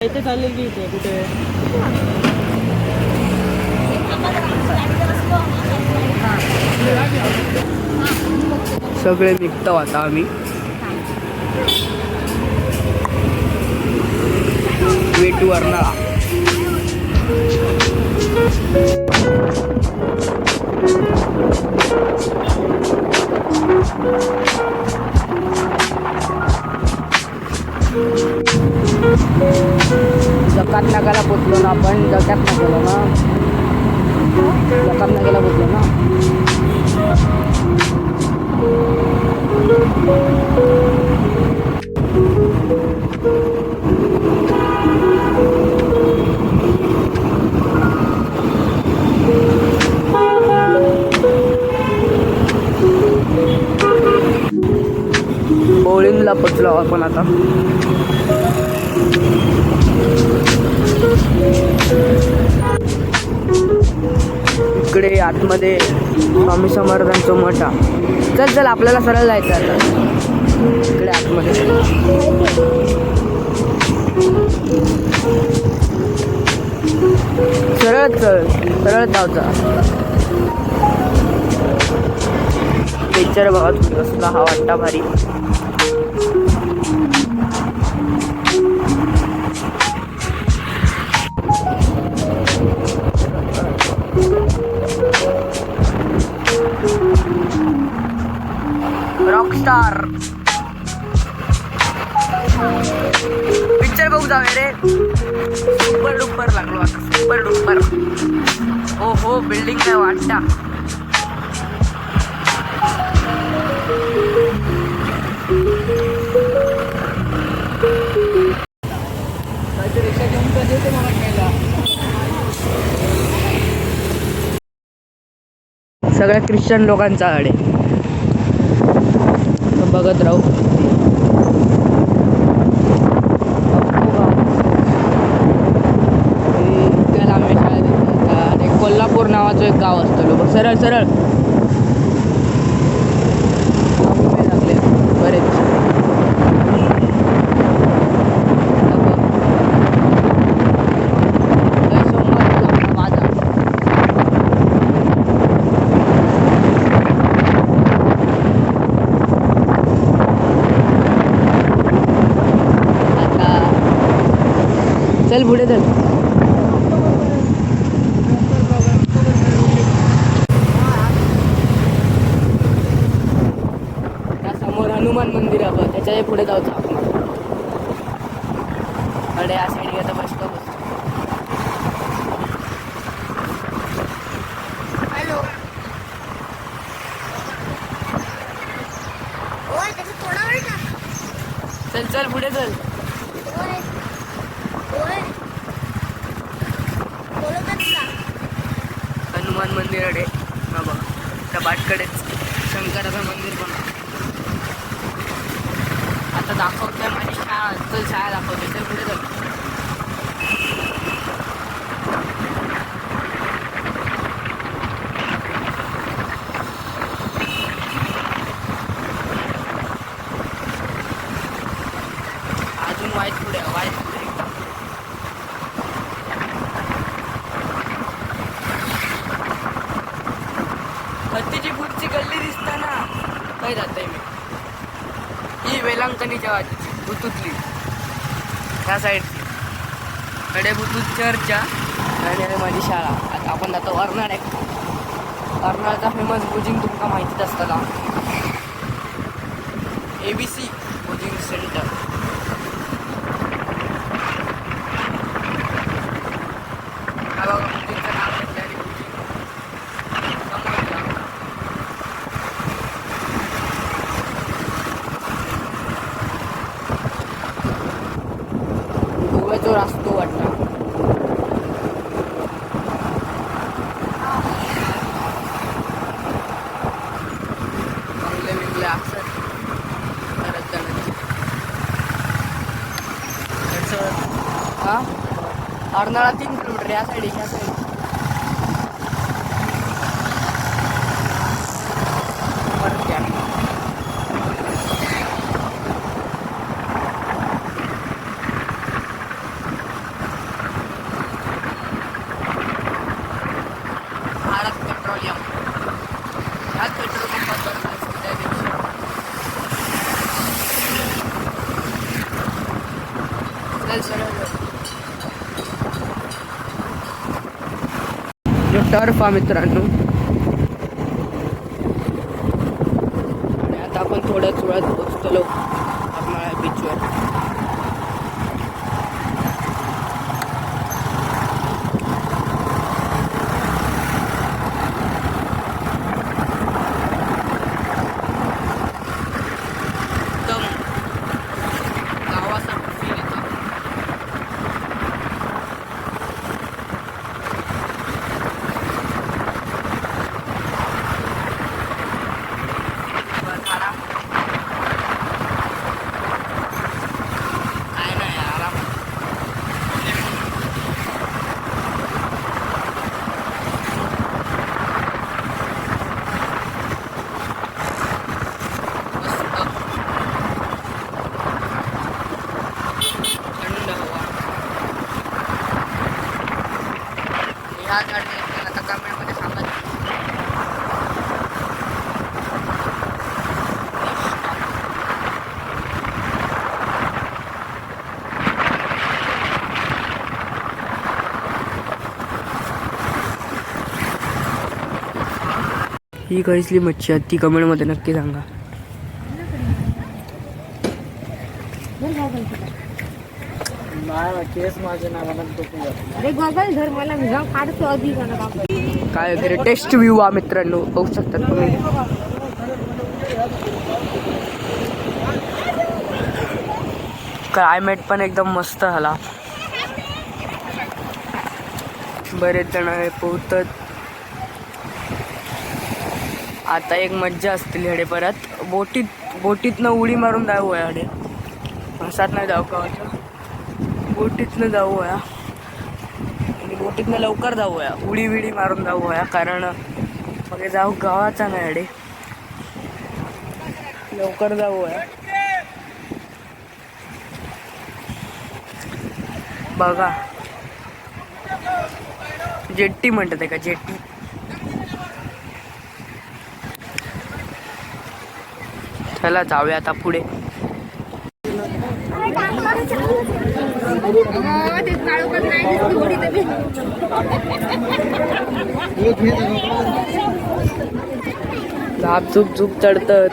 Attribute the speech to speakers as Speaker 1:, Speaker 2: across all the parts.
Speaker 1: इथे चाललेल की इथे कुठे सगळे निघतो आता आम्ही वे टू अर्नाळा. जकात नाक्याला पोचलो ना आपण. जकात नाक्याला पोचलो ना. बोळींला पोचलो आपण आता. इकडे आतमध्ये स्वामी समर्थांचं मठ आहे. चल चल आपल्याला सरळ जायचं आता इकडे आतमध्ये. सरळ जायचा. पिक्चर बघा तुम्ही कसला हा वाटता भारी. रॉकस्टार पिक्चर बघू जावे रे. सुपर डुपर लागलो आता. Super duper. हो हो बिल्डिंग काय वाटता. रिक्षा घेऊन कधी येते मला घ्यायला. सगळ्या ख्रिश्चन लोकांचा आडे बघत राहू. त्याला आम्ही शाळेत एक कोल्हापूर नावाचं एक गाव असतं. लोक सरळ सरळ लागले बरेच. चल पुढे चल. त्या समोर हनुमान मंदिर आहे. त्याच्या पुढे जाऊचं आपण. अडे या साईड आता बस स्टॉप. चल चल पुढे चल. हनुमान मंदिर अडे ना बघ. त्या बाटकडेच शंकराचं मंदिर पण. आता दाखवतोय माझी शाळा. चल शाळा दाखवते. चल पुढे चल. अजून वाईट पुढे वाईट पुढे. हत्तीची पुढची गल्ली दिसताना काय जातंय मी. ही वेलांकणीच्या वाटेची बुतुतली ह्या साईडची कडे बुतूत चर्चच्या आणि माझी शाळा. आता आपण जातो अर्नाळ. अर्नाळचा फेमस कोचिंग तुमका माहितीच असताना. ABC coaching centre. हा बघा कोचिंगचं नाव घेतलं. गोव्याचो रास्तो वाटता. बंगले बिंगले असत हा. अर्नाळा 3 किलोमीटर या साईड ह्या साईड. जो टर्फ हा मित्रांनो. आणि आता आपण थोड्याच वेळात पोहोचतो आपल्या बीचवर. आता कमेंटमध्ये सांगा. ही कसली मच्छी आहे ती कमेंटमध्ये नक्की सांगा. केस माझ्या नावाला काय ग्रेटेस्ट व्ह्यू हा मित्रांनो, बघू शकता तुम्ही. क्लायमेट पण एकदम मस्त झाला. बरेच जण पोहतात. आता एक मज्जा असतील हेडे परत बोटीतनं उडी मारून जाऊ या हेडे. असात नाही जाऊ का, बोटीतनं जाऊया आणि बोटीतनं लवकर जाऊया, उडी विडी मारून जाऊया. कारण मग जाऊ गावाचा नाही अडे, लवकर जाऊया. बघा जेट्टी म्हणतात का, जेट्टी. चला जाऊया आता पुढे. धाप झुप झुप चढतात.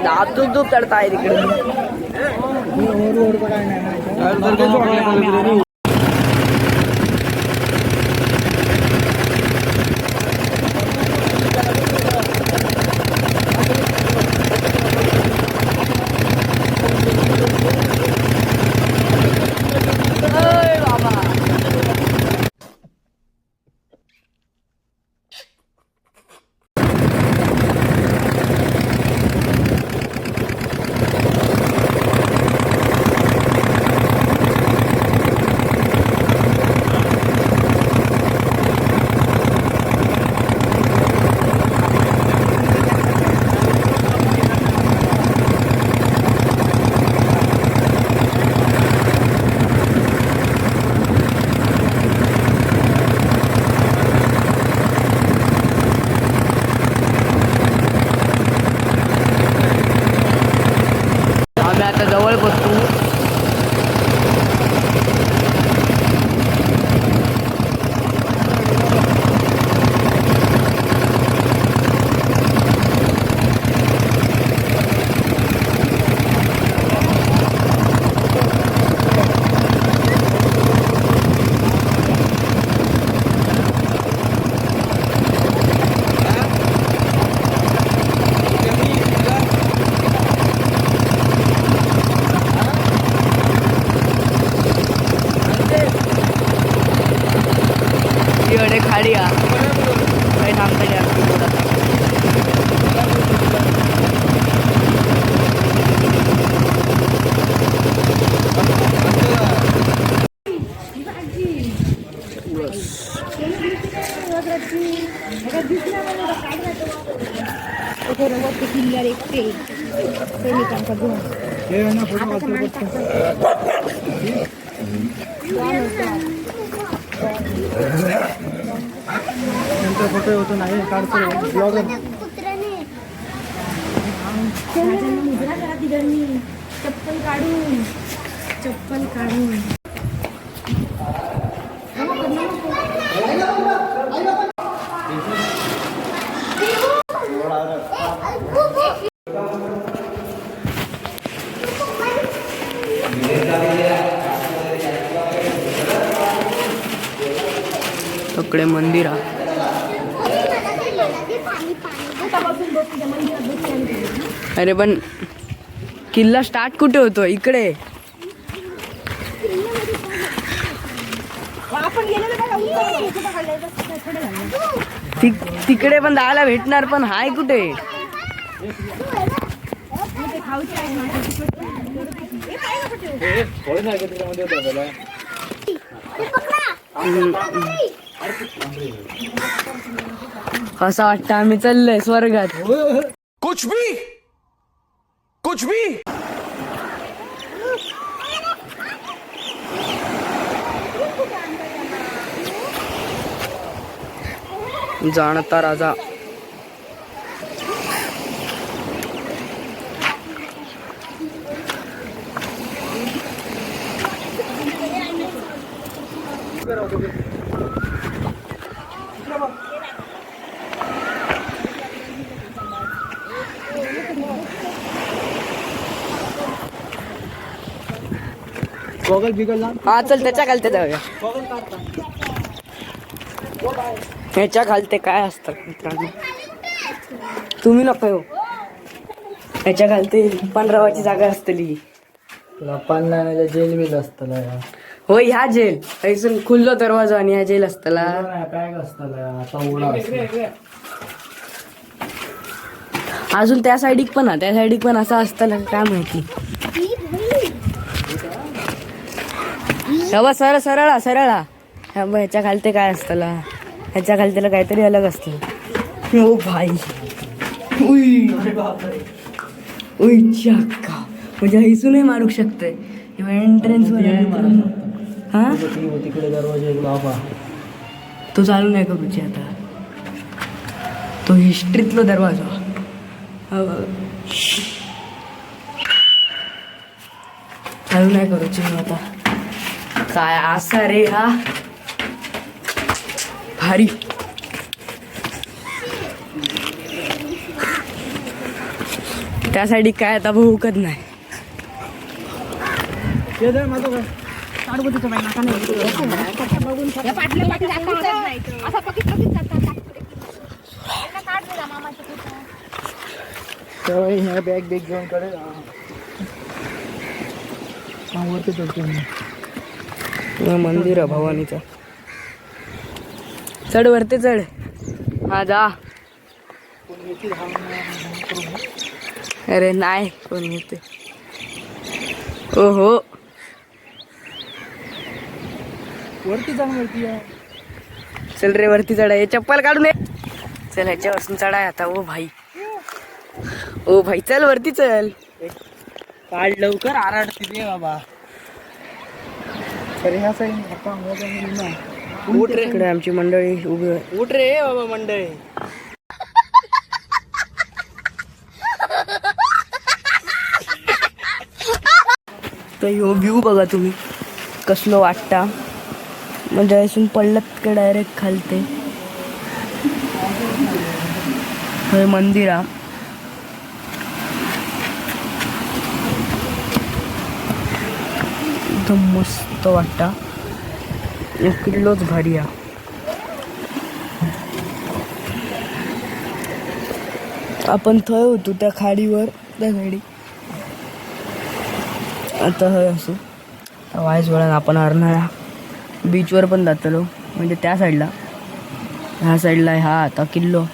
Speaker 1: धाप झुप झुप चढताय तिकडे. आता जवळ बसतो. एवढे खाली या काही थांबता घ्या. फोटो होतो नाही काढतो ब्लॉगर. चप्पल काढून
Speaker 2: चप्पल काढून
Speaker 1: तकडे मंदिर आहे. अरे पण किल्ला स्टार्ट कुठे होतो? इकडे. तिकडे पण जायला भेटणार, पण हाय कुठे? असं वाटतं आम्ही चाललोय स्वर्गात.
Speaker 3: कुछ भी
Speaker 1: जाणता राजा. हा चल त्याच्या खालते जाऊया. ह्याच्या खालते काय असतं मित्रांनो? तुम्ही नको येऊ. ह्याच्या खालते 15ची जागा असतली.
Speaker 4: पान जेल बिल असतला.
Speaker 1: होय ह्या जेल ऐसून खुल्लो दरवाजा आणि ह्या जेल असतला.
Speaker 4: काय असतला आता उघडा.
Speaker 1: अजून त्या साईडिक पण त्या साईडिक पण असं असतं काय माहिती. हवा सरळ सरळा सरळा. ह्याच्या खालते काय असतला? ह्याच्या खालतेला काहीतरी अलग असतं. ओ भाई उई चक्का म्हणजे ऐसूनही मारू शकतोय. एंट्रन्स हा
Speaker 4: तिकडे दरवाजा
Speaker 1: तो चालू नाही करूची आता. तो हिस्ट्रीतलो दरवाजा. चालू नाही करूची आता. काय असा रे हा भारी. त्या साईड काय आता भूकत नाही.
Speaker 4: बॅग घेऊन कडे
Speaker 1: मंदिर आहे भवानीचं. चढ वरती चढ. हा जा. अरे नाही कोण येते. ओहो
Speaker 4: वरती जाऊन वरती.
Speaker 1: चल रे वरती चढाय. चप्पल काढून ये. चल ह्याच्यापासून चढाय आता. ओ भाई ओ भाई चल वरती चल.
Speaker 4: काढ लवकर. आराडती बाबा. तर ह्या साईड
Speaker 1: उठ रे. इकडे आमची मंडळी उभी आहे.
Speaker 4: उठ रे बाबा मंडळी.
Speaker 1: तर ह्यो व्ह्यू बघा तुम्ही कसलो वाटता. म्हणजे असून पडलत का डायरेक्ट खालते. हे मंदिर आहे. एकदम मस्त वाटता. किल्लोच भारी आहे. आपण थंय होतो त्या खाडीवर त्या साईडी. आता हय असो वायस वेळान आपण अर्नाळा बीचवर पण जातलो. म्हणजे त्या साईडला ह्या साईडला हा आता किल्लो.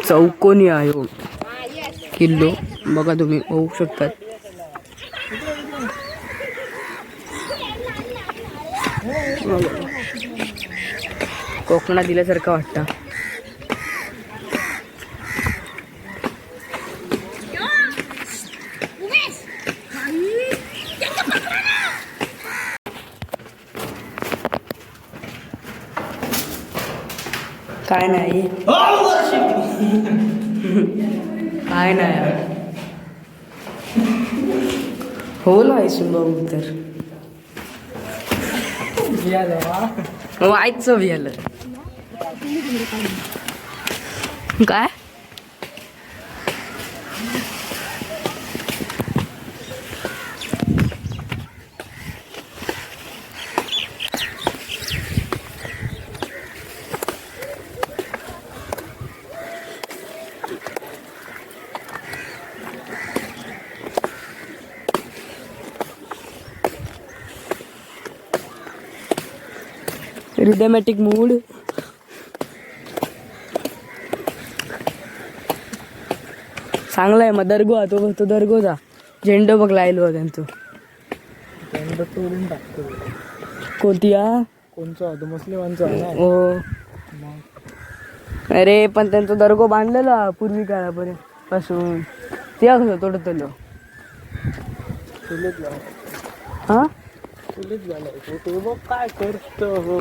Speaker 1: चौकोनी आहे हो किल्लो. बघा तुम्ही होऊ शकतात. कोकणात दिल्यासारखं वाटतं. काय नाही काय नाही हो लायसून बघू तर व्हायचं बियालं काय रिदमॅटिक मूड चांगला आहे मग दर्गो तो दर्गोचा झेंडो बघ लायलो त्यांचं
Speaker 4: झेंडा तोडून टाकतो
Speaker 1: कोणत्या
Speaker 4: कोणचा होतो मुस्लिमांचा
Speaker 1: हो अरे पण त्यांचा दर्गो बांधलेला पूर्वी काळापर्यंत पासून ते कसं तोडतलो
Speaker 4: चुलीत
Speaker 1: हा
Speaker 4: चुलीत घालायचो ते बघ काय करतो हो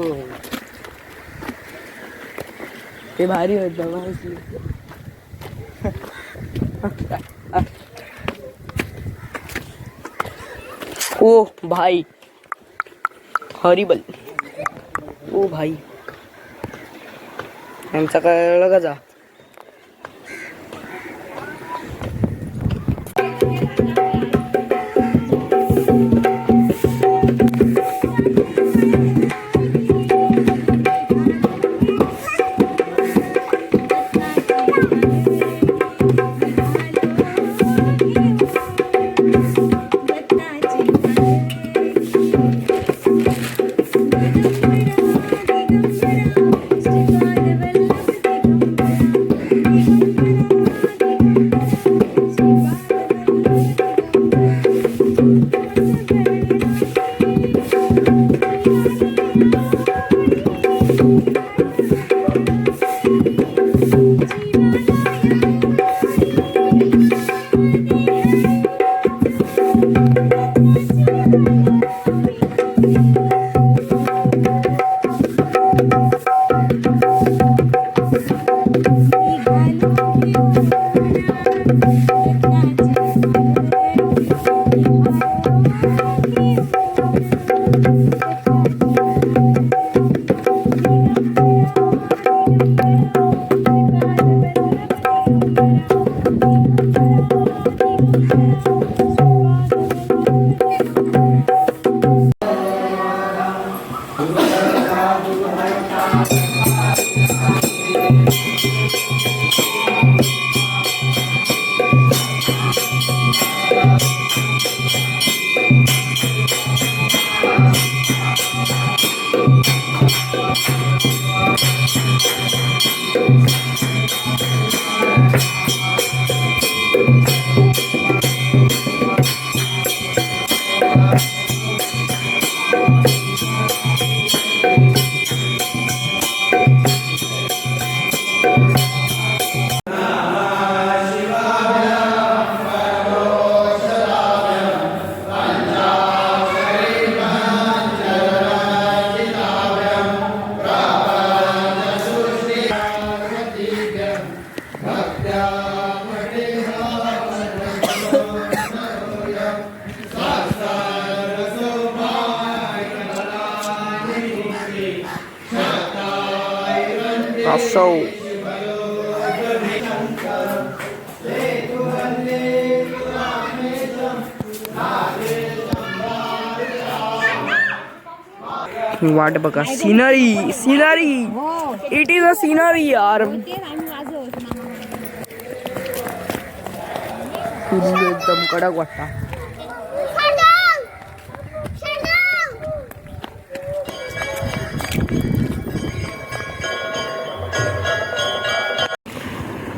Speaker 1: ते भारी होतं माहिती ओ भाई हॉरिबल ओ भाई यांचा कळलं का जा असं वाट बघा scenery scenery it is a scenery यार एकदम कडक वाटता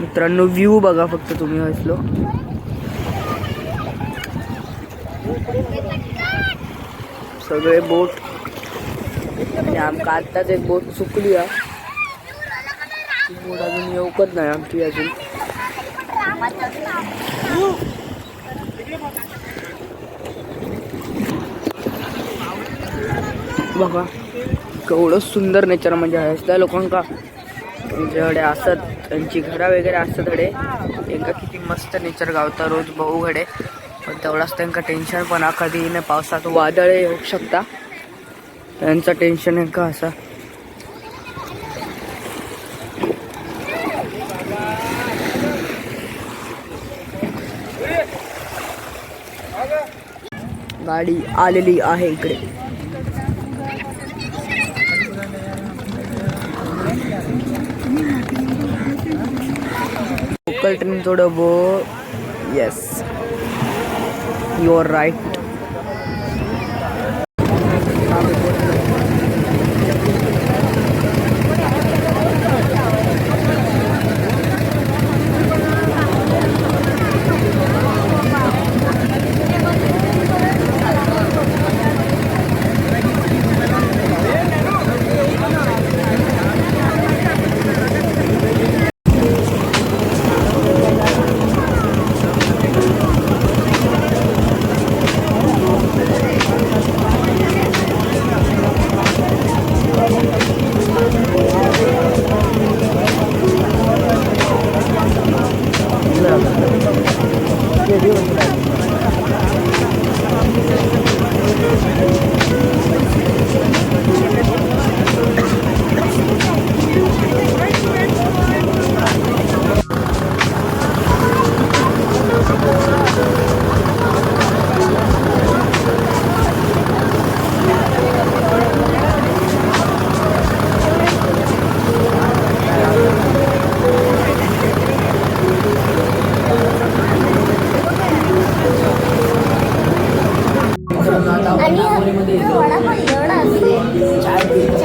Speaker 1: मित्रांनो व्ह्यू बघा फक्त तुम्ही असलो सगळे बोट आणि आमका आत्ताच एक बोट चुकली आहे ती बोट अजून येऊकच नाही आमची अजून बघा केवढं सुंदर नेचर म्हणजे आहे त्या लोकांका तुमच्याकडे असत त्यांची घरा वगैरे असत थोडे त्यांना किती मस्त नेचर गावता रोज बघू घडे पण तेवढाच त्यांना टेन्शन पण कधी न पावसात वादळ येऊ शकता त्यांचं टेन्शन आहे का असं गाडी आलेली आहे इकडे लोकल ट्रेन थोडं बो येस यू आर राईट
Speaker 2: आणि वडापाव एवढा असते